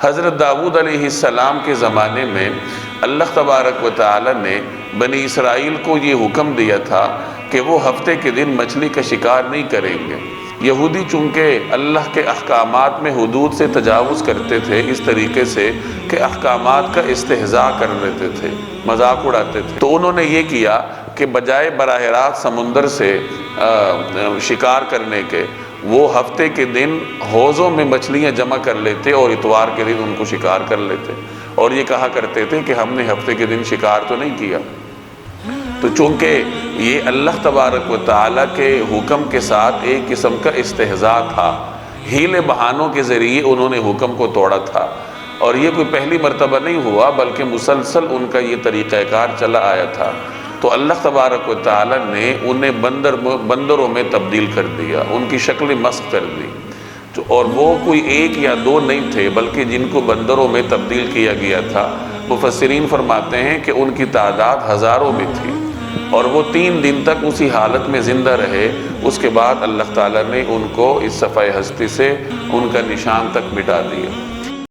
حضرت داؤد علیہ السلام کے زمانے میں اللہ تبارک و تعالی نے بنی اسرائیل کو یہ حکم دیا تھا کہ وہ ہفتے کے دن مچھلی کا شکار نہیں کریں گے۔ یہودی چونکہ اللہ کے احکامات میں حدود سے تجاوز کرتے تھے اس طریقے سے کہ احکامات کا استہزاء کر لیتے تھے، مذاق اڑاتے تھے، تو انہوں نے یہ کیا کہ بجائے براہ راست سمندر سے شکار کرنے کے، وہ ہفتے کے دن حوضوں میں مچھلیاں جمع کر لیتے اور اتوار کے دن ان کو شکار کر لیتے، اور یہ کہا کرتے تھے کہ ہم نے ہفتے کے دن شکار تو نہیں کیا۔ تو چونکہ یہ اللہ تبارک و تعالیٰ کے حکم کے ساتھ ایک قسم کا استہزاء تھا، ہیلے بہانوں کے ذریعے انہوں نے حکم کو توڑا تھا، اور یہ کوئی پہلی مرتبہ نہیں ہوا بلکہ مسلسل ان کا یہ طریقہ کار چلا آیا تھا، تو اللہ تبارک و تعالیٰ نے انہیں بندروں میں تبدیل کر دیا، ان کی شکل مسخ کر دی، اور وہ کوئی ایک یا دو نہیں تھے بلکہ جن کو بندروں میں تبدیل کیا گیا تھا۔ مفسرین فرماتے ہیں کہ ان کی تعداد ہزاروں میں تھی، اور وہ 3 دن تک اسی حالت میں زندہ رہے۔ اس کے بعد اللہ تعالیٰ نے ان کو اس صفحہ ہستی سے ان کا نشان تک مٹا دیا۔